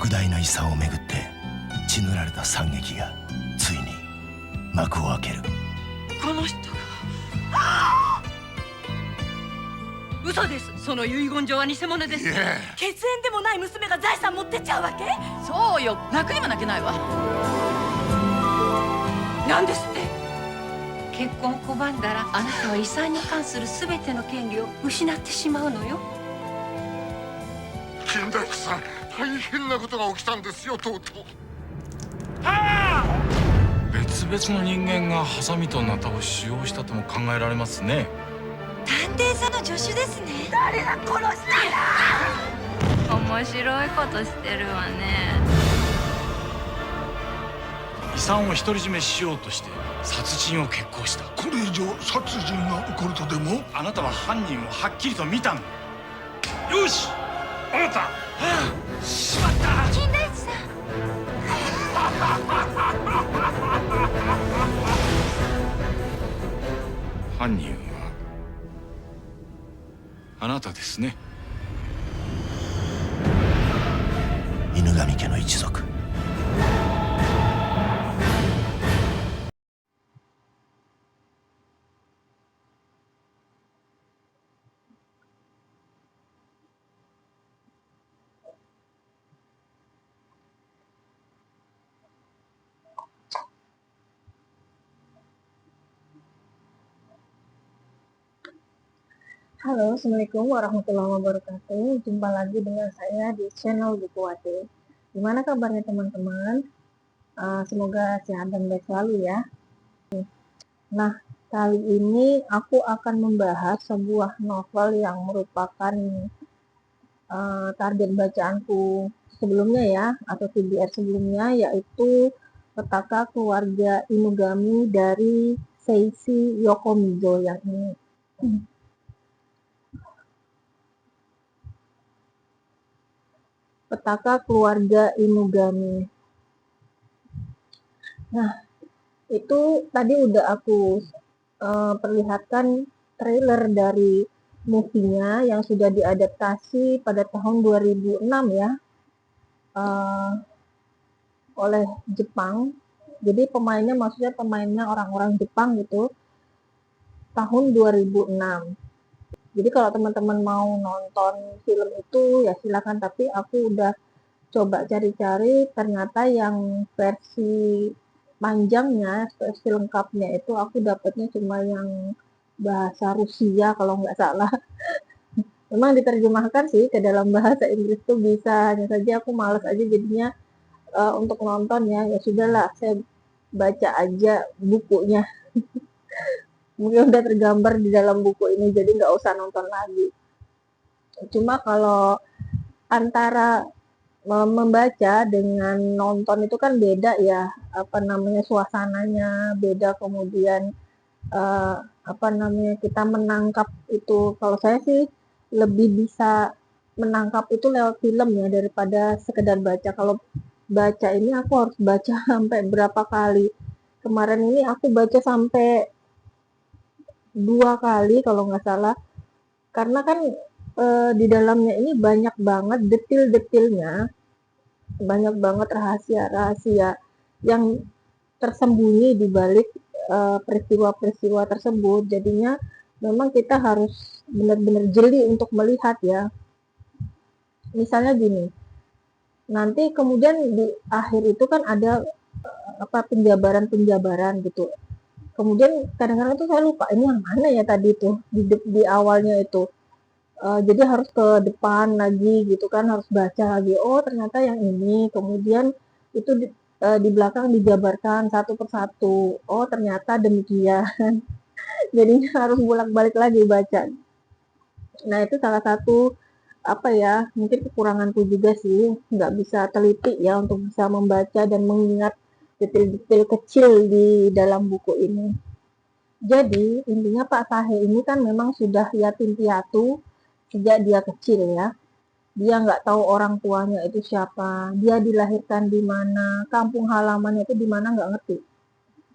莫大な遺産をめぐって血塗られた惨劇がついに幕を開ける。この人が嘘です。その遺言状は偽物です。いえ、血縁でもない娘が財産持ってっちゃうわけ？そうよ、泣くにも泣けないわ。なんですって？結婚を拒んだらあなたは遺産に関する全ての権利を失ってしまうのよ。金大工さん、大変なことが起きたんですよ、とうとう。別々の人間がハサミとナタを使用したとも考えられますね。探偵さんの助手ですね。誰が殺したんだ？面白いことしてるわね。遺産を独り占めしようとして殺人を決行した。これ以上殺人が起こるとでも？あなたは犯人をはっきりと見たんだ。よし、あなた、しまった。金田一さん。犯人はあなたですね。犬神家の一族。Halo, Assalamualaikum warahmatullahi wabarakatuh. Jumpa lagi dengan saya di channel Bukuwati. Gimana kabarnya teman-teman? Semoga sehat dan baik selalu ya. Nah, kali ini aku akan membahas sebuah novel yang merupakan target bacaanku sebelumnya ya, atau TBR sebelumnya, yaitu Petaka Keluarga Inugami dari Seishi Yokomizo yang ini. Petaka Keluarga Inugami. Nah, itu tadi udah aku perlihatkan trailer dari movie-nya yang sudah diadaptasi pada tahun 2006 ya, oleh Jepang. Jadi pemainnya, maksudnya pemainnya orang-orang Jepang gitu, tahun 2006. Jadi kalau teman-teman mau nonton film itu ya silakan, tapi aku udah coba cari-cari, ternyata yang versi panjangnya, versi lengkapnya itu aku dapatnya cuma yang bahasa Rusia kalau nggak salah. Memang diterjemahkan sih ke dalam bahasa Inggris tuh bisa, hanya saja aku males aja jadinya untuk nonton ya. Ya sudahlah, saya baca aja bukunya. Mungkin udah tergambar di dalam buku ini, jadi nggak usah nonton lagi. Cuma kalau antara membaca dengan nonton itu kan beda ya, apa namanya, suasananya beda, kemudian apa namanya, kita menangkap itu. Kalau saya sih lebih bisa menangkap itu lewat film ya daripada sekedar baca. Kalau baca ini aku harus baca sampai berapa kali. Kemarin ini aku baca sampai 2 kali kalau nggak salah, karena kan di dalamnya ini banyak banget detil-detilnya, banyak banget rahasia-rahasia yang tersembunyi di balik peristiwa-peristiwa tersebut. Jadinya memang kita harus benar-benar jeli untuk melihat ya. Misalnya gini, nanti kemudian di akhir itu kan ada penjabaran-penjabaran gitu. Kemudian kadang-kadang tuh saya lupa ini yang mana ya tadi tuh di awalnya itu. Jadi harus ke depan lagi gitu kan, harus baca lagi. Oh ternyata yang ini. Kemudian itu di belakang dijabarkan satu persatu. Oh ternyata demikian. Jadinya harus bolak-balik lagi baca. Nah itu salah satu apa ya, mungkin kekuranganku juga sih, nggak bisa teliti ya untuk bisa membaca dan mengingat detail-detail kecil di dalam buku ini. Jadi intinya Pak Sahe ini kan memang sudah yatim piatu sejak dia kecil ya. Dia nggak tahu orang tuanya itu siapa, dia dilahirkan di mana, kampung halamannya itu di mana nggak ngerti.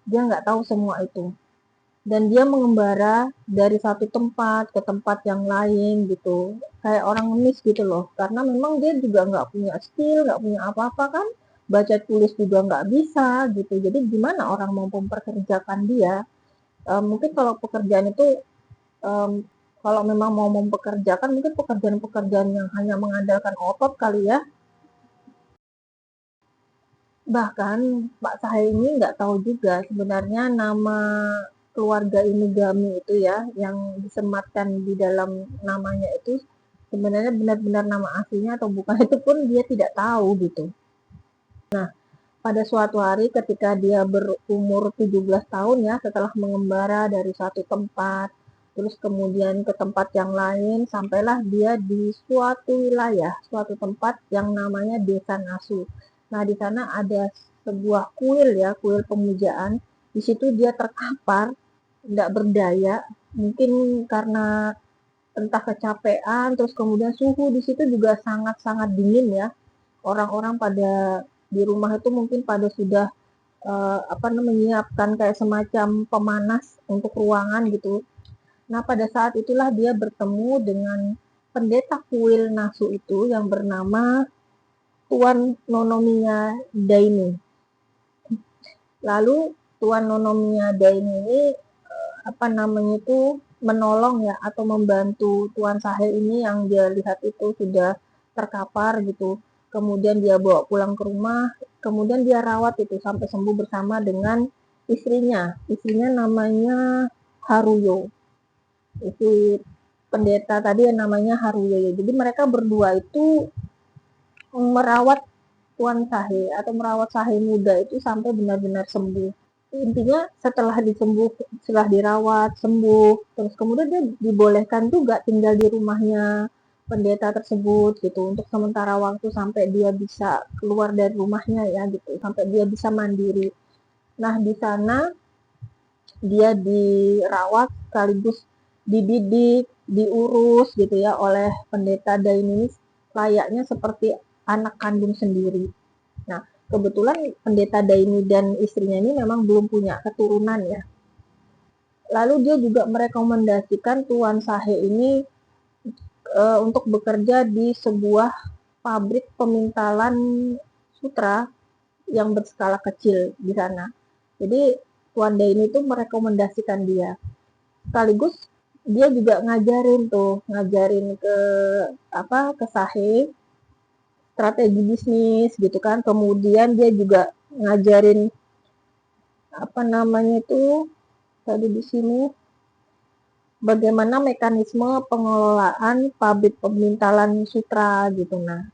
Dia nggak tahu semua itu. dan dia mengembara dari satu tempat ke tempat yang lain gitu, kayak orang ngemis gitu loh, karena memang dia juga nggak punya skill, nggak punya apa-apa kan, baca tulis juga nggak bisa gitu, jadi gimana orang mau mempekerjakan dia. Mungkin kalau pekerjaan itu kalau memang mau mempekerjakan mungkin pekerjaan-pekerjaan yang hanya mengandalkan otot kali ya. Bahkan Pak Sahe ini nggak tahu juga sebenarnya nama keluarga Inugami itu ya, yang disematkan di dalam namanya itu sebenarnya benar-benar nama aslinya atau bukan, itu pun dia tidak tahu gitu. Nah, pada suatu hari ketika dia berumur 17 tahun ya, setelah mengembara dari satu tempat, terus kemudian ke tempat yang lain, sampailah dia di suatu wilayah, suatu tempat yang namanya Desa Nasu. Nah, di sana ada sebuah kuil ya, kuil pemujaan. Di situ dia terkapar, tidak berdaya, mungkin karena entah kecapean, terus kemudian suhu di situ juga sangat-sangat dingin ya. Orang-orang pada di rumah itu mungkin pada sudah menyiapkan kayak semacam pemanas untuk ruangan gitu. Nah, pada saat itulah dia bertemu dengan pendeta kuil Nasu itu yang bernama Tuan Nonomiya Daini. Lalu Tuan Nonomiya Daini ini menolong ya atau membantu Tuan Sahe ini yang dia lihat itu sudah terkapar gitu. Kemudian dia bawa pulang ke rumah, kemudian dia rawat itu sampai sembuh bersama dengan istrinya. Istrinya namanya Haruyo. Itu pendeta tadi yang namanya Haruyo. Jadi mereka berdua itu merawat Tuan Sahe atau merawat Sahe muda itu sampai benar-benar sembuh. Intinya setelah dirawat sembuh, terus kemudian dia dibolehkan juga tinggal di rumahnya pendeta tersebut gitu untuk sementara waktu sampai dia bisa keluar dari rumahnya ya gitu, sampai dia bisa mandiri. Nah, di sana dia dirawat sekaligus dididik, diurus gitu ya oleh pendeta Daini layaknya seperti anak kandung sendiri. Nah, kebetulan pendeta Daini dan istrinya ini memang belum punya keturunan ya. Lalu dia juga merekomendasikan Tuan Sahe ini untuk bekerja di sebuah pabrik pemintalan sutra yang berskala kecil di sana. Jadi Tuan Daini itu merekomendasikan dia. Sekaligus dia juga ngajarin ke Sahe strategi bisnis gitu kan. Kemudian dia juga ngajarin tadi di sini bagaimana mekanisme pengelolaan pabrik pemintalan sutra gitu. Nah,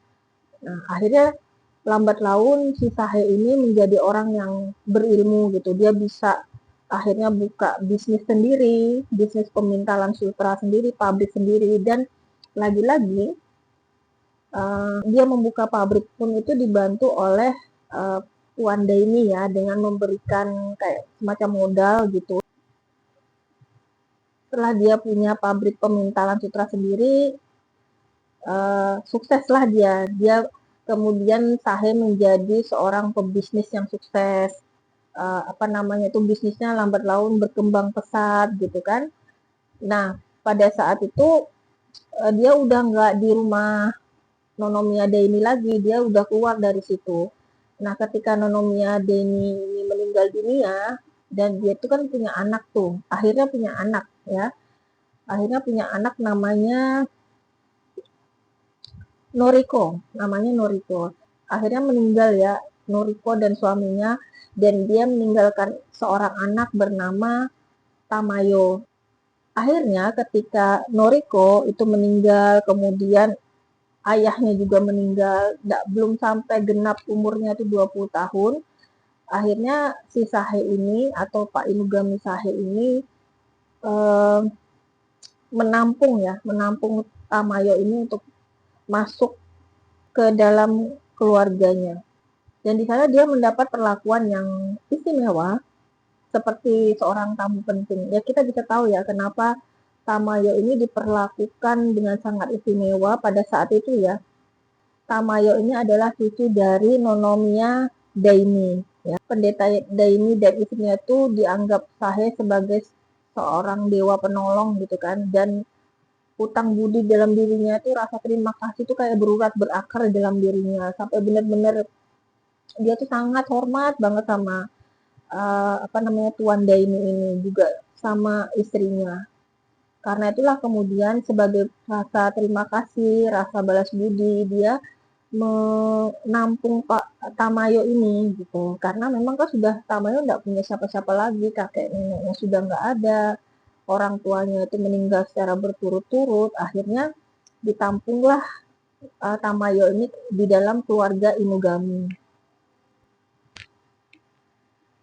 akhirnya lambat laun si Sahe ini menjadi orang yang berilmu gitu. Dia bisa akhirnya buka bisnis sendiri, bisnis pemintalan sutra sendiri, pabrik sendiri, dan lagi-lagi dia membuka pabrik pun itu dibantu oleh Tuan Daini ya, dengan memberikan kayak semacam modal gitu. Setelah dia punya pabrik pemintalan sutra sendiri, sukseslah dia kemudian Sahe menjadi seorang pebisnis yang sukses. Bisnisnya lambat laun berkembang pesat gitu kan. Nah, pada saat itu dia udah nggak di rumah Nonomiya Daini lagi, dia udah keluar dari situ. Nah, ketika Nonomiya Daini ini meninggal dunia, dan dia itu kan punya anak tuh, akhirnya punya anak ya. Akhirnya punya anak namanya Noriko. Akhirnya meninggal ya Noriko dan suaminya, dan dia meninggalkan seorang anak bernama Tamayo. Akhirnya ketika Noriko itu meninggal, kemudian ayahnya juga meninggal, belum sampai genap umurnya itu 20 tahun. Akhirnya si Sahe ini atau Pak Inugami Sahe ini menampung Tamayo ini untuk masuk ke dalam keluarganya. Dan di sana dia mendapat perlakuan yang istimewa seperti seorang tamu penting. Ya, kita bisa tahu ya kenapa Tamayo ini diperlakukan dengan sangat istimewa pada saat itu ya. Tamayo ini adalah cucu dari Nonomiya Daini. Ya. Pendeta Daini dan istrinya itu dianggap Sahe sebagai seorang dewa penolong gitu kan, dan hutang budi dalam dirinya itu, rasa terima kasih itu kayak berurat berakar dalam dirinya, sampai benar-benar dia tuh sangat hormat banget sama Tuan Daini ini, juga sama istrinya. Karena itulah kemudian sebagai rasa terima kasih, rasa balas budi, dia menampung Pak Tamayo ini gitu. Karena memang kan sudah Tamayo nggak punya siapa-siapa lagi, kakek neneknya sudah nggak ada, orang tuanya itu meninggal secara berturut-turut. Akhirnya ditampunglah Tamayo ini di dalam keluarga Inugami.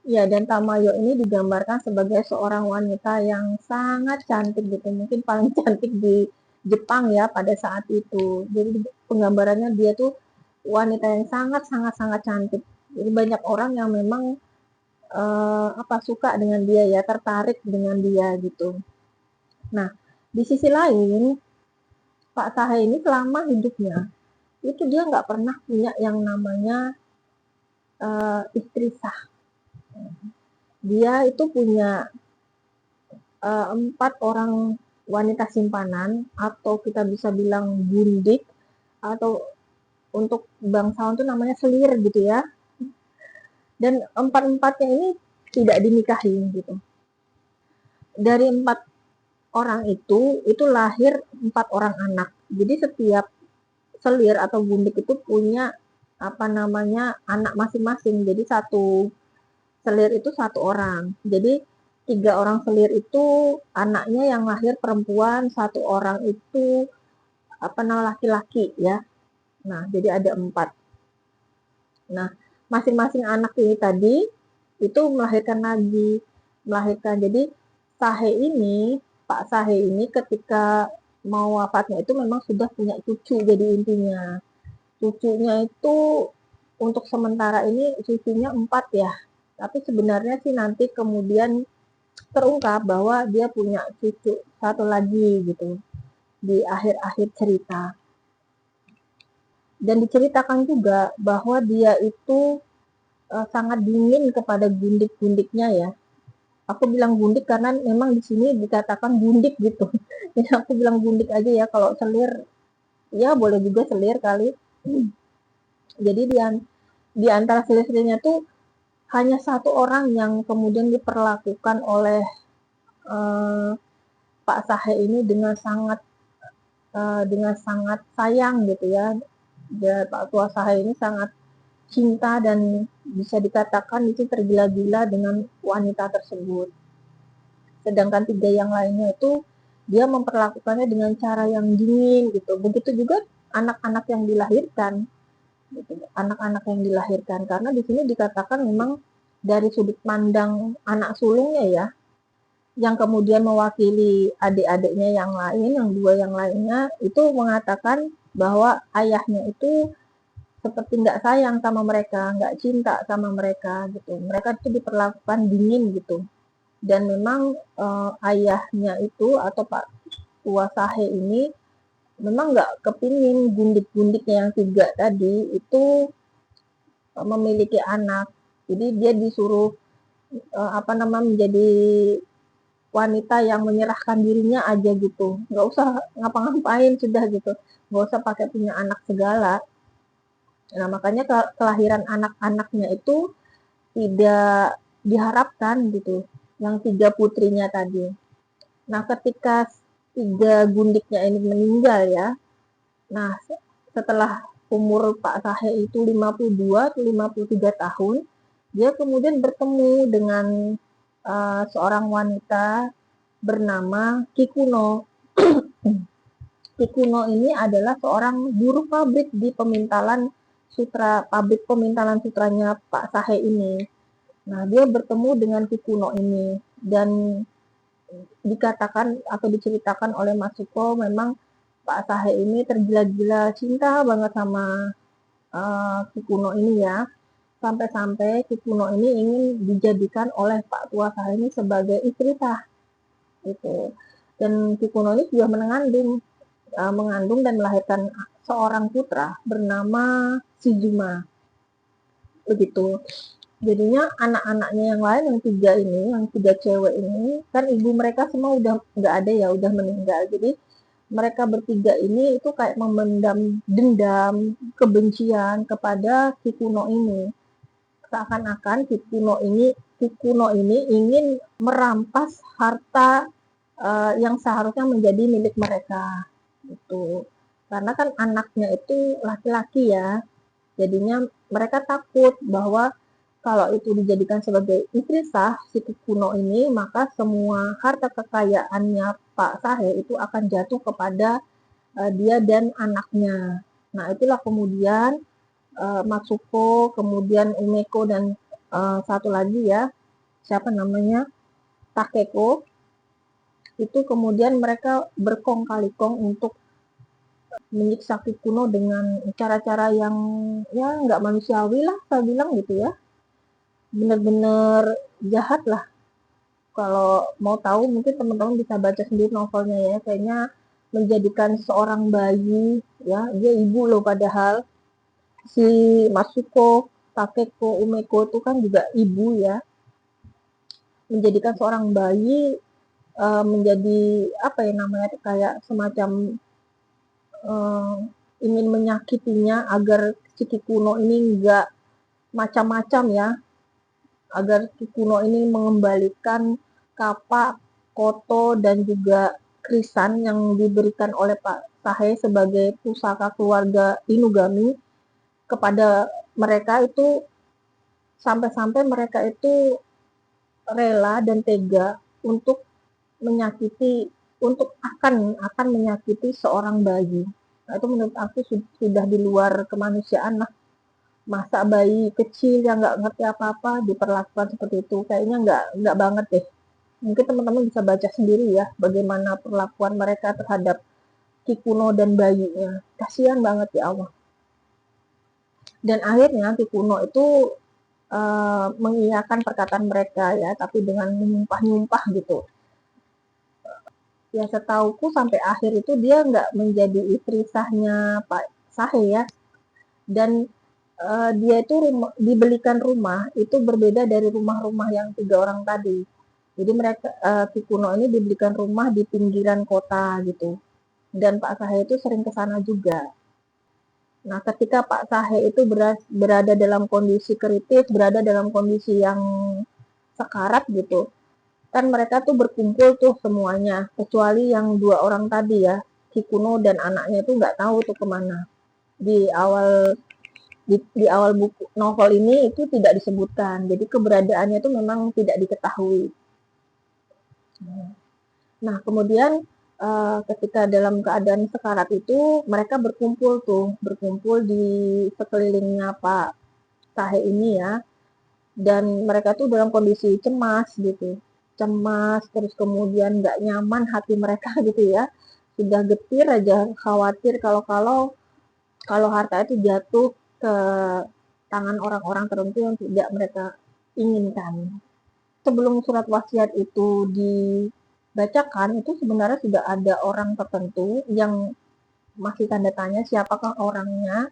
Ya, dan Tamayo ini digambarkan sebagai seorang wanita yang sangat cantik gitu, mungkin paling cantik di Jepang ya pada saat itu. Jadi penggambarannya dia tuh wanita yang sangat cantik. Jadi banyak orang yang memang suka dengan dia ya, tertarik dengan dia gitu. Nah, di sisi lain Pak Sahe ini selama hidupnya itu dia nggak pernah punya yang namanya istri sah. Dia itu punya 4 orang wanita simpanan, atau kita bisa bilang gundik, atau untuk bangsawan itu namanya selir gitu ya. Dan 4-4-nya ini tidak dinikahi gitu. Dari 4 orang itu lahir 4 orang anak. Jadi setiap selir atau gundik itu punya anak masing-masing. Jadi satu selir itu 1 orang. Jadi 3 orang selir itu anaknya yang lahir perempuan, 1 orang itu laki-laki ya. Nah, jadi ada 4. Nah, masing-masing anak ini tadi itu melahirkan. Jadi Pak Sahe ini ketika mau wafatnya itu memang sudah punya cucu, jadi intinya. Cucunya itu untuk sementara ini cucunya 4 ya. Tapi sebenarnya sih nanti kemudian terungkap bahwa dia punya cucu 1 lagi gitu di akhir-akhir cerita. Dan diceritakan juga bahwa dia itu sangat dingin kepada gundik-gundiknya ya. Aku bilang gundik karena memang di sini dikatakan gundik gitu. Jadi aku bilang gundik aja ya, kalau selir ya boleh juga selir kali. Jadi di antara selir-selirnya tuh hanya 1 orang yang kemudian diperlakukan oleh Pak Sahe ini dengan sangat sayang gitu ya. Pak Tua Sahe ini sangat cinta dan bisa dikatakan itu tergila-gila dengan wanita tersebut. Sedangkan 3 yang lainnya itu dia memperlakukannya dengan cara yang dingin gitu. Begitu juga anak-anak yang dilahirkan. Anak-anak yang dilahirkan, karena di sini dikatakan memang dari sudut pandang anak sulungnya ya, yang kemudian mewakili adik-adiknya yang lain, yang 2 yang lainnya itu mengatakan bahwa ayahnya itu seperti nggak sayang sama mereka, nggak cinta sama mereka gitu. Mereka itu diperlakukan dingin gitu. Dan memang ayahnya itu atau Pak Tua Sahe ini memang nggak kepingin gundik-gundiknya yang 3 tadi itu memiliki anak. Jadi dia disuruh menjadi wanita yang menyerahkan dirinya aja gitu, nggak usah ngapa-ngapain sudah gitu, nggak usah pakai punya anak segala. Nah, makanya kelahiran anak-anaknya itu tidak diharapkan gitu, yang 3 putrinya tadi. Nah, ketika 3 gundiknya ini meninggal ya, nah setelah umur Pak Sahe itu 52 atau 53 tahun, dia kemudian bertemu dengan seorang wanita bernama Kikuno. Kikuno ini adalah seorang buruh pabrik di pabrik pemintalan sutranya Pak Sahe ini. Nah, dia bertemu dengan Kikuno ini dan dikatakan atau diceritakan oleh Masuko memang Pak Sahe ini tergila-gila cinta banget sama Kikuno ini ya. Sampai-sampai Kikuno ini ingin dijadikan oleh Pak Tua Sahe ini sebagai istri sah gitu. Dan Kikuno ini sudah mengandung dan melahirkan seorang putra bernama Shizuma begitu. Jadinya anak-anaknya yang lain yang 3 ini, yang 3 cewek ini, kan ibu mereka semua udah nggak ada ya, udah meninggal. Jadi mereka bertiga ini itu kayak memendam dendam, kebencian kepada si Kuno ini. Seakan-akan si Kuno ini ingin merampas harta yang seharusnya menjadi milik mereka. Gitu. Karena kan anaknya itu laki-laki ya. Jadinya mereka takut bahwa kalau itu dijadikan sebagai istri sah si Kuno ini, maka semua harta kekayaannya Pak Sahe itu akan jatuh kepada dia dan anaknya. Nah, itulah kemudian Matsuko, kemudian Umeko, dan satu lagi ya, siapa namanya, Takeko, itu kemudian mereka berkong kali kong untuk menyiksa Kuno dengan cara-cara yang ya nggak manusiawi lah, saya bilang gitu ya. Bener-bener jahat lah. Kalau mau tahu mungkin teman-teman bisa baca sendiri novelnya ya. Kayaknya menjadikan seorang bayi ya, dia ibu loh padahal. Si Matsuko, Takeko, Umeko itu kan juga ibu ya. Menjadikan seorang bayi menjadi apa ya namanya, kayak semacam ingin menyakitinya agar si Kuno ini nggak macam-macam ya, agar Kuno ini mengembalikan kapak, koto, dan juga krisan yang diberikan oleh Pak Sahe sebagai pusaka keluarga Inugami kepada mereka itu, sampai-sampai mereka itu rela dan tega untuk menyakiti, untuk akan menyakiti seorang bayi. Nah, itu menurut aku sudah di luar kemanusiaan lah. Masa bayi kecil yang nggak ngerti apa-apa diperlakukan seperti itu, kayaknya nggak banget deh. Mungkin teman-teman bisa baca sendiri ya bagaimana perlakuan mereka terhadap Kuno dan bayinya. Kasihan banget ya Allah. Dan akhirnya Kuno itu mengiyakan perkataan mereka ya, tapi dengan menyumpah-nyumpah gitu. Ya setauku sampai akhir itu dia nggak menjadi istri sahnya Pak Sahe ya. Dan dia itu dibelikan rumah itu berbeda dari rumah-rumah yang 3 orang tadi. Jadi mereka Kuno ini dibelikan rumah di pinggiran kota gitu. Dan Pak Sahe itu sering ke sana juga. Nah, ketika Pak Sahe itu berada dalam kondisi kritis, berada dalam kondisi yang sekarat gitu, kan mereka tuh berkumpul tuh semuanya, kecuali yang 2 orang tadi ya, Kuno dan anaknya itu nggak tahu tuh kemana. Di awal buku novel ini itu tidak disebutkan, jadi keberadaannya itu memang tidak diketahui. Nah, kemudian ketika dalam keadaan sekarat itu mereka berkumpul di sekelilingnya Pak Sahe ini ya, dan mereka tuh dalam kondisi cemas gitu, terus kemudian nggak nyaman hati mereka gitu ya, sudah getir aja, khawatir kalau harta itu jatuh ke tangan orang-orang tertentu yang tidak mereka inginkan. Sebelum surat wasiat itu dibacakan, itu sebenarnya sudah ada orang tertentu yang masih tanda tanya siapakah orangnya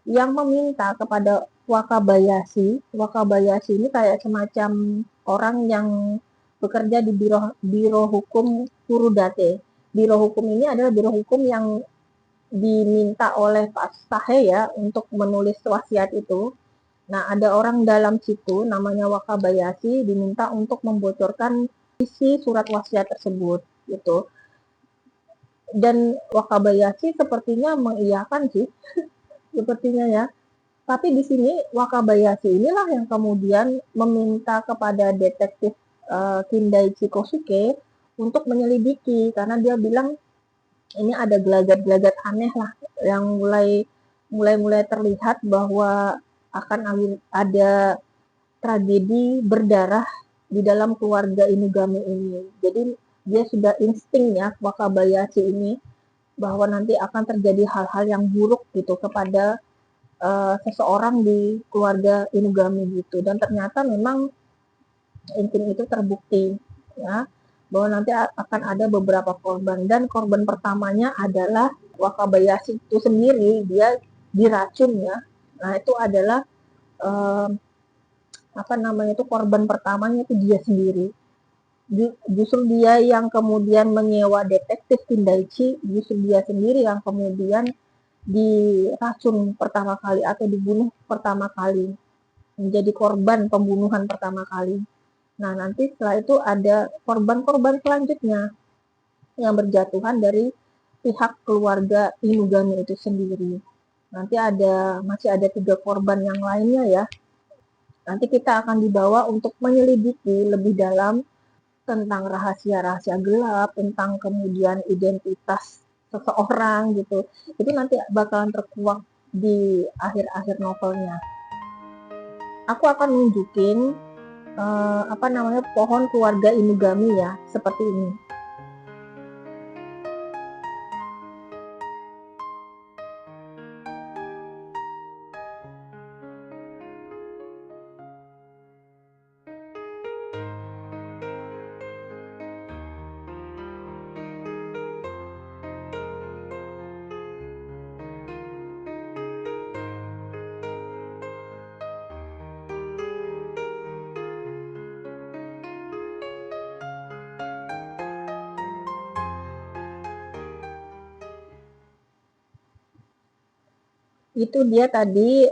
yang meminta kepada Wakabayashi. Wakabayashi ini kayak semacam orang yang bekerja di biro hukum Furudate. Biro hukum ini adalah biro hukum yang diminta oleh Pak Sahe ya untuk menulis wasiat itu. Nah, ada orang dalam situ namanya Wakabayashi diminta untuk membocorkan isi surat wasiat tersebut gitu. Dan Wakabayashi sepertinya mengiyakan sih, sepertinya ya. Tapi di sini Wakabayashi inilah yang kemudian meminta kepada detektif Kindaichi Kosuke untuk menyelidiki, karena dia bilang ini ada gelagat-gelagat aneh lah yang mulai terlihat bahwa akan ada tragedi berdarah di dalam keluarga Inugami ini. Jadi dia sudah insting ya, Wakabayashi ini, bahwa nanti akan terjadi hal-hal yang buruk gitu kepada seseorang di keluarga Inugami gitu. Dan ternyata memang insting itu terbukti ya, bahwa nanti akan ada beberapa korban, dan korban pertamanya adalah Wakabayashi itu sendiri, dia diracun ya. Nah, itu adalah korban pertamanya itu dia sendiri. Justru dia yang kemudian menyewa detektif Kindaichi, justru dia sendiri yang kemudian diracun pertama kali atau dibunuh pertama kali, menjadi korban pembunuhan pertama kali. Nah, nanti setelah itu ada korban-korban selanjutnya yang berjatuhan dari pihak keluarga Inugami itu sendiri. Nanti masih ada 3 korban yang lainnya ya. Nanti kita akan dibawa untuk menyelidiki lebih dalam tentang rahasia-rahasia gelap, tentang kemudian identitas seseorang gitu. Itu nanti bakalan terkuak di akhir-akhir novelnya. Aku akan nunjukin pohon keluarga Inugami ya, seperti ini. Itu dia tadi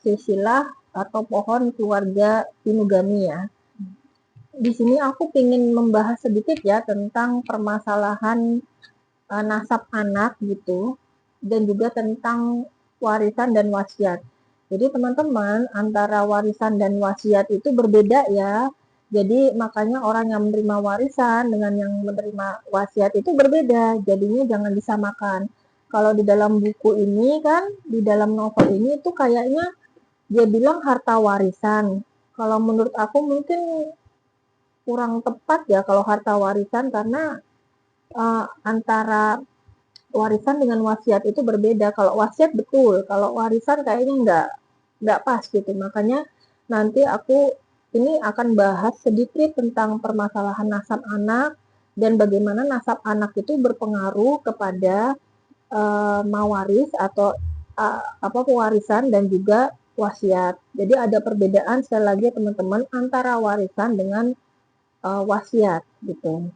silsilah atau pohon keluarga Inugami ya. Di sini aku ingin membahas sedikit ya tentang permasalahan nasab anak gitu, dan juga tentang warisan dan wasiat. Jadi teman-teman, antara warisan dan wasiat itu berbeda ya. Jadi makanya orang yang menerima warisan dengan yang menerima wasiat itu berbeda. Jadinya jangan disamakan. Kalau di dalam buku ini kan, di dalam novel ini itu kayaknya dia bilang harta warisan. Kalau menurut aku mungkin kurang tepat ya kalau harta warisan, karena antara warisan dengan wasiat itu berbeda. Kalau wasiat betul, kalau warisan kayaknya nggak pas gitu. Makanya nanti aku ini akan bahas sedikit tentang permasalahan nasab anak dan bagaimana nasab anak itu berpengaruh kepada mawaris atau pewarisan dan juga wasiat. Jadi ada perbedaan sekali lagi teman-teman antara warisan dengan wasiat gitu.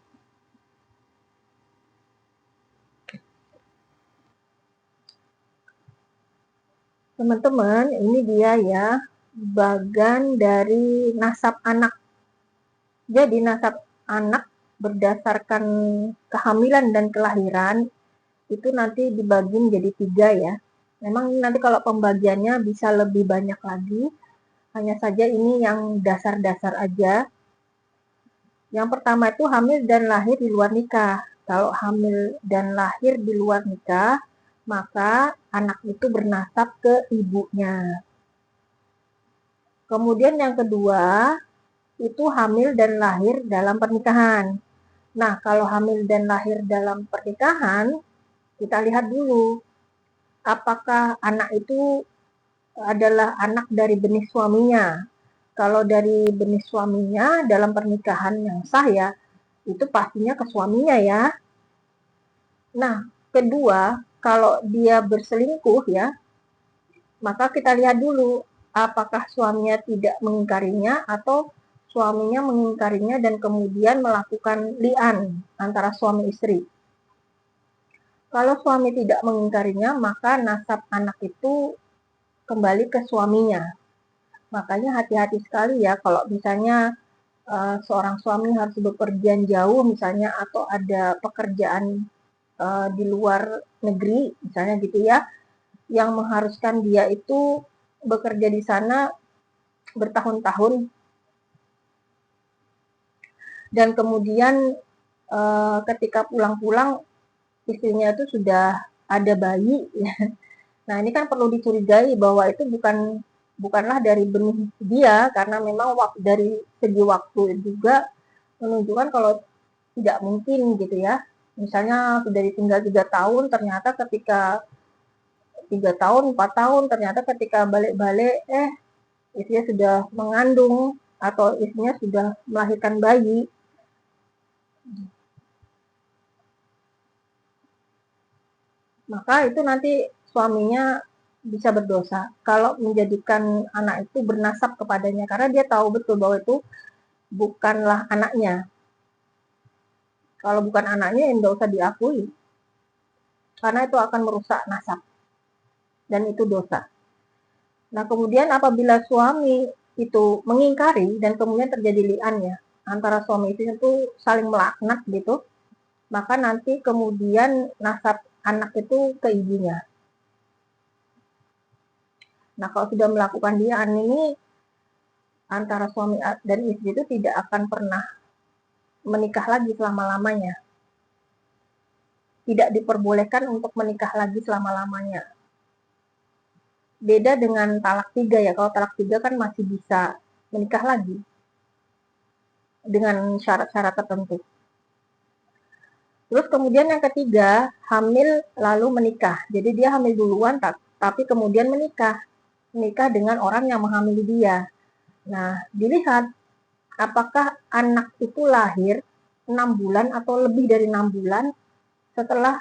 Teman-teman, ini dia ya bagan dari nasab anak. Jadi nasab anak berdasarkan kehamilan dan kelahiran itu nanti dibagi menjadi 3 ya. Memang nanti kalau pembagiannya bisa lebih banyak lagi. Hanya saja ini yang dasar-dasar aja. Yang pertama itu hamil dan lahir di luar nikah. Kalau hamil dan lahir di luar nikah, maka anak itu bernasab ke ibunya. Kemudian yang kedua, itu hamil dan lahir dalam pernikahan. Nah, kalau hamil dan lahir dalam pernikahan, kita lihat dulu, apakah anak itu adalah anak dari benih suaminya. Kalau dari benih suaminya dalam pernikahan yang sah ya, itu pastinya ke suaminya ya. Nah, kedua, kalau dia berselingkuh ya, maka kita lihat dulu, apakah suaminya tidak mengingkarinya atau suaminya mengingkarinya dan kemudian melakukan li'an antara suami istri. Kalau suami tidak mengingkarinya, maka nasab anak itu kembali ke suaminya. Makanya hati-hati sekali ya kalau misalnya seorang suami harus bepergian jauh misalnya, atau ada pekerjaan di luar negeri misalnya gitu ya, yang mengharuskan dia itu bekerja di sana bertahun-tahun, dan kemudian ketika pulang-pulang istrinya itu sudah ada bayi. Nah, ini kan perlu dicurigai bahwa itu bukanlah dari benih dia, karena memang dari segi waktu juga menunjukkan kalau tidak mungkin gitu ya. Misalnya sudah ditinggal 3 tahun, ternyata ketika 3 tahun, 4 tahun, ternyata ketika balik-balik istrinya sudah mengandung atau istrinya sudah melahirkan bayi. Maka itu nanti suaminya bisa berdosa kalau menjadikan anak itu bernasab kepadanya, karena dia tahu betul bahwa itu bukanlah anaknya. Kalau bukan anaknya, ya nggak usah diakui, karena itu akan merusak nasab dan itu dosa. Nah, kemudian apabila suami itu mengingkari dan kemudian terjadi li'an ya antara suami istri itu saling melaknat gitu, maka nanti kemudian nasab anak itu ke ibunya. Nah, kalau sudah melakukan li'an ini antara suami dan istri itu tidak akan pernah menikah lagi selama-lamanya. Tidak diperbolehkan untuk menikah lagi selama-lamanya. Beda dengan talak 3 ya. Kalau talak 3 kan masih bisa menikah lagi dengan syarat-syarat tertentu. Terus kemudian yang ketiga, hamil lalu menikah. Jadi dia hamil duluan tapi kemudian menikah dengan orang yang menghamili dia. Nah, dilihat apakah anak itu lahir 6 bulan atau lebih dari 6 bulan setelah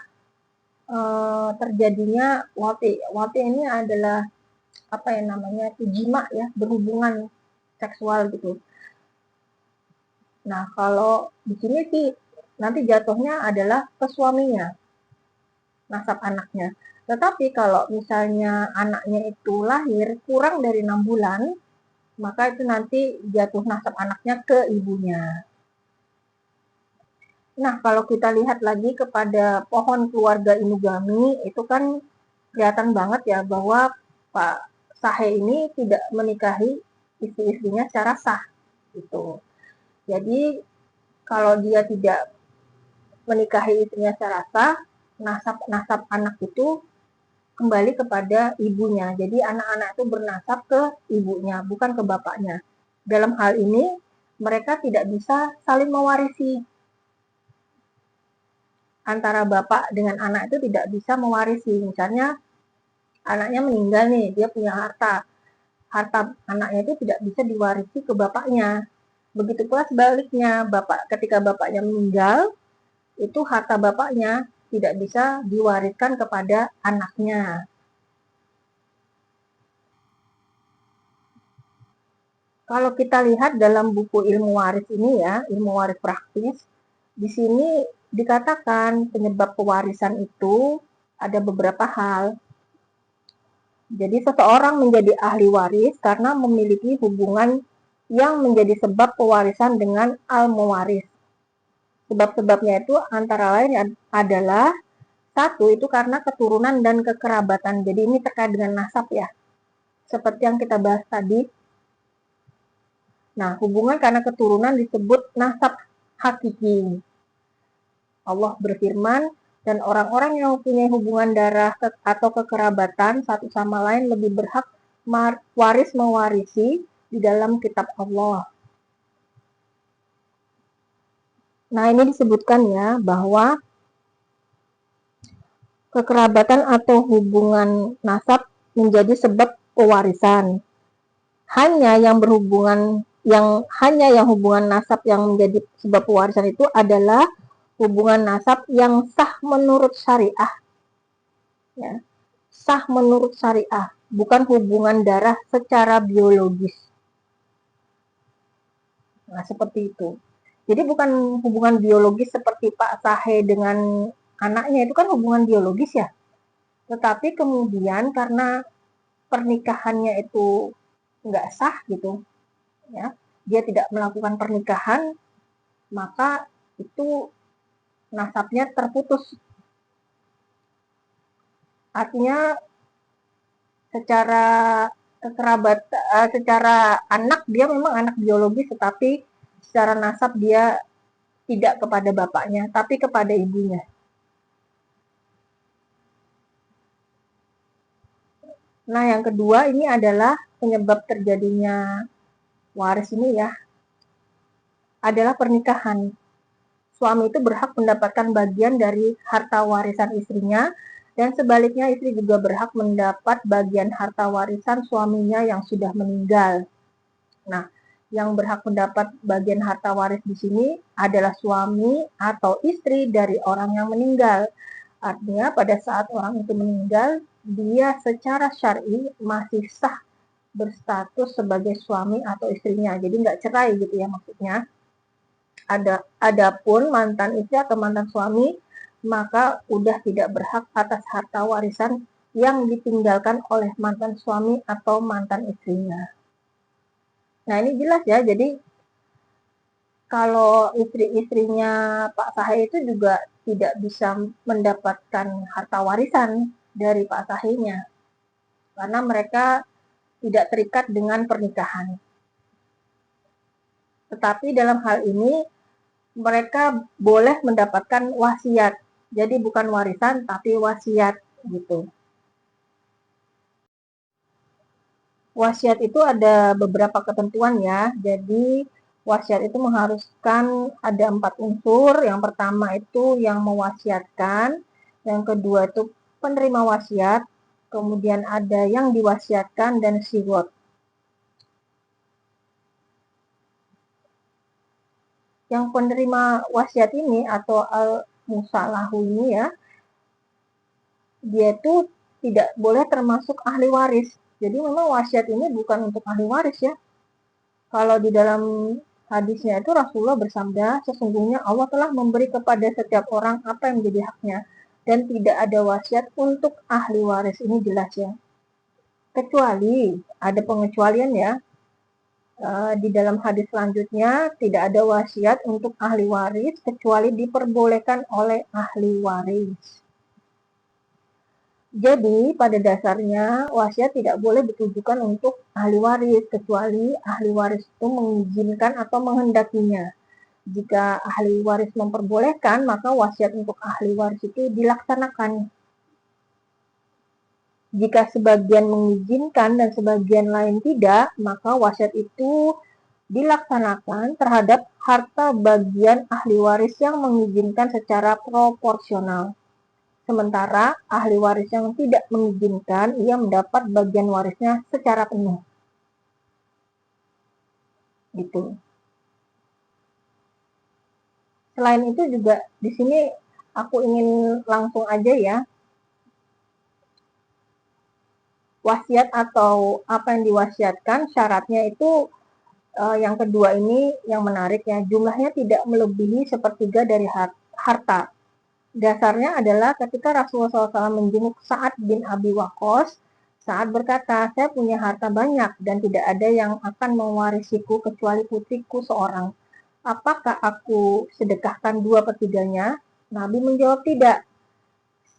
terjadinya wati. Wati ini adalah jima ya, berhubungan seksual gitu. Nah, kalau di sini sih nanti jatuhnya adalah ke suaminya, nasab anaknya. Tetapi kalau misalnya anaknya itu lahir kurang dari 6 bulan, maka itu nanti jatuh nasab anaknya ke ibunya. Nah, kalau kita lihat lagi kepada pohon keluarga Inugami, itu kan kelihatan banget ya bahwa Pak Sahe ini tidak menikahi istri-istrinya secara sah. Gitu. Jadi, kalau dia tidak menikahi istrinya secara sah, nasab anak itu kembali kepada ibunya. Jadi, anak-anak itu bernasab ke ibunya, bukan ke bapaknya. Dalam hal ini, mereka tidak bisa saling mewarisi. Antara bapak dengan anak itu tidak bisa mewarisi. Misalnya anaknya meninggal nih, dia punya harta anaknya itu tidak bisa diwarisi ke bapaknya. Begitu pula sebaliknya, ketika bapaknya meninggal, itu harta bapaknya tidak bisa diwariskan kepada anaknya. Kalau kita lihat dalam buku ilmu waris ini ya, ilmu waris praktis, di sini dikatakan penyebab pewarisan itu ada beberapa hal. Jadi seseorang menjadi ahli waris karena memiliki hubungan yang menjadi sebab pewarisan dengan al-mewaris. Sebab-sebabnya itu antara lain adalah satu itu karena keturunan dan kekerabatan. Jadi ini terkait dengan nasab ya. Seperti yang kita bahas tadi. Nah, hubungan karena keturunan disebut nasab hakiki. Allah berfirman, dan orang-orang yang mempunyai hubungan darah atau kekerabatan satu sama lain lebih berhak mewarisi di dalam kitab Allah. Nah, ini disebutkan ya bahwa kekerabatan atau hubungan nasab menjadi sebab pewarisan. Hanya yang hubungan nasab yang menjadi sebab pewarisan itu adalah hubungan nasab yang sah menurut syariah. Ya. Sah menurut syariah, bukan hubungan darah secara biologis. Nah, seperti itu. Jadi bukan hubungan biologis seperti Pak Sahe dengan anaknya, itu kan hubungan biologis ya. Tetapi kemudian karena pernikahannya itu nggak sah gitu, ya, dia tidak melakukan pernikahan, maka itu nasabnya terputus. Artinya secara secara anak dia memang anak biologis, tetapi secara nasab dia tidak kepada bapaknya, tapi kepada ibunya. Nah, yang kedua ini adalah penyebab terjadinya waris ini ya, adalah pernikahan. Suami itu berhak mendapatkan bagian dari harta warisan istrinya, dan sebaliknya istri juga berhak mendapat bagian harta warisan suaminya yang sudah meninggal. Nah, yang berhak mendapat bagian harta waris di sini adalah suami atau istri dari orang yang meninggal. Artinya pada saat orang itu meninggal, dia secara syar'i masih sah berstatus sebagai suami atau istrinya. Jadi nggak cerai gitu ya maksudnya. Adapun mantan istri atau mantan suami maka udah tidak berhak atas harta warisan yang ditinggalkan oleh mantan suami atau mantan istrinya. Nah ini jelas ya, jadi kalau istri-istrinya Pak Sahe itu juga tidak bisa mendapatkan harta warisan dari Pak Sahe-nya, karena mereka tidak terikat dengan pernikahan. Tetapi dalam hal ini mereka boleh mendapatkan wasiat, jadi bukan warisan tapi wasiat gitu. Wasiat itu ada beberapa ketentuan ya, jadi wasiat itu mengharuskan ada 4 unsur. Yang pertama itu yang mewasiatkan, yang kedua itu penerima wasiat, kemudian ada yang diwasiatkan dan sigot. Yang penerima wasiat ini atau al-musalahu ini ya, dia itu tidak boleh termasuk ahli waris. Jadi memang wasiat ini bukan untuk ahli waris ya. Kalau di dalam hadisnya itu Rasulullah bersabda, sesungguhnya Allah telah memberi kepada setiap orang apa yang menjadi haknya. Dan tidak ada wasiat untuk ahli waris, ini jelas ya. Kecuali, ada pengecualian ya. Di dalam hadis selanjutnya, tidak ada wasiat untuk ahli waris, kecuali diperbolehkan oleh ahli waris. Jadi pada dasarnya wasiat tidak boleh ditujukan untuk ahli waris kecuali ahli waris itu mengizinkan atau menghendakinya. Jika ahli waris memperbolehkan, maka wasiat untuk ahli waris itu dilaksanakan. Jika sebagian mengizinkan dan sebagian lain tidak, maka wasiat itu dilaksanakan terhadap harta bagian ahli waris yang mengizinkan secara proporsional. Sementara ahli waris yang tidak mengizinkan, ia mendapat bagian warisnya secara penuh. Gitu. Selain itu juga di sini aku ingin langsung aja ya. Wasiat atau apa yang diwasiatkan, syaratnya itu yang kedua ini yang menarik ya, jumlahnya tidak melebihi 1/3 dari harta. Dasarnya adalah ketika Rasulullah SAW menjenguk Sa'ad bin Abi Waqqas, Sa'ad berkata, saya punya harta banyak dan tidak ada yang akan mewarisiku kecuali putriku seorang. Apakah aku sedekahkan 2/3-nya? Nabi menjawab tidak.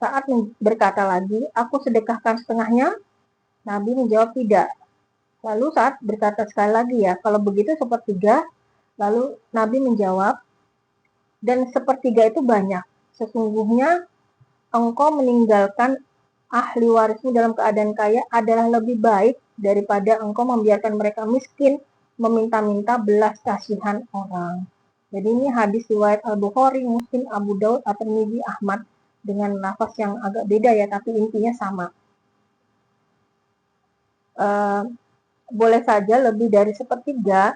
Sa'ad berkata lagi, aku sedekahkan setengahnya? Nabi menjawab tidak. Lalu Sa'ad berkata sekali lagi ya, kalau begitu 1/3. Lalu Nabi menjawab, dan 1/3 itu banyak. Sesungguhnya engkau meninggalkan ahli warismu dalam keadaan kaya adalah lebih baik daripada engkau membiarkan mereka miskin meminta-minta belas kasihan orang. Jadi ini hadis riwayat Al-Bukhari, Muslim, Abu Daud, At-Tirmidzi, Ahmad dengan lafaz yang agak beda ya, tapi intinya sama. Boleh saja lebih dari 1/3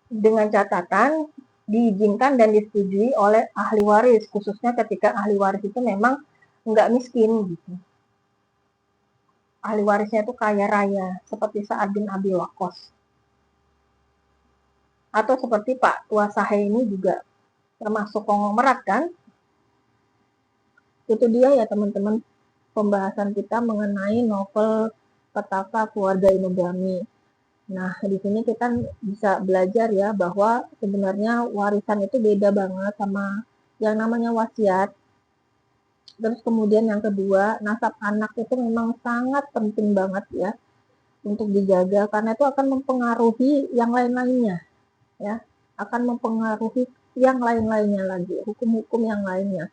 dengan catatan diizinkan dan disetujui oleh ahli waris, khususnya ketika ahli waris itu memang nggak miskin gitu. Ahli warisnya itu kaya raya, seperti Sa'ad bin Abi Waqqas. Atau seperti Pak Tua Sahe ini juga termasuk konglomerat kan? Itu dia ya teman-teman pembahasan kita mengenai novel Petaka Keluarga Inugami. Nah, di sini kita bisa belajar ya bahwa sebenarnya warisan itu beda banget sama yang namanya wasiat. Terus kemudian yang kedua, nasab anak itu memang sangat penting banget ya untuk dijaga karena itu akan mempengaruhi yang lain-lainnya ya, akan mempengaruhi yang lain-lainnya lagi, hukum-hukum yang lainnya.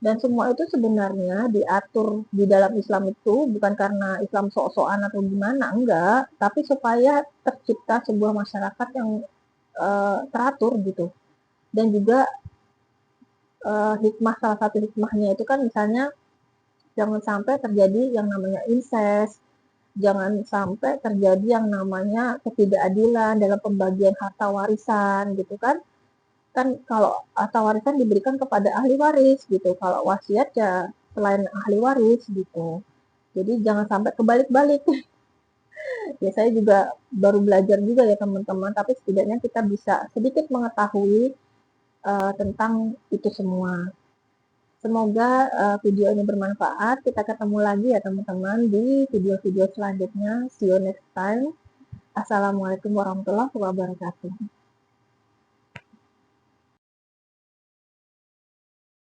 Dan semua itu sebenarnya diatur di dalam Islam itu bukan karena Islam sok-sokan atau gimana, enggak, tapi supaya tercipta sebuah masyarakat yang teratur gitu. Dan juga hikmah, salah satu hikmahnya itu kan misalnya jangan sampai terjadi yang namanya incest, jangan sampai terjadi yang namanya ketidakadilan dalam pembagian harta warisan gitu kan. Kan kalau harta warisan diberikan kepada ahli waris gitu, kalau wasiat ya selain ahli waris gitu. Jadi jangan sampai kebalik-balik. Ya saya juga baru belajar juga ya teman-teman, tapi setidaknya kita bisa sedikit mengetahui tentang itu semua. Semoga video ini bermanfaat. Kita ketemu lagi ya teman-teman di video-video selanjutnya. See you next time. Assalamualaikum warahmatullahi wabarakatuh.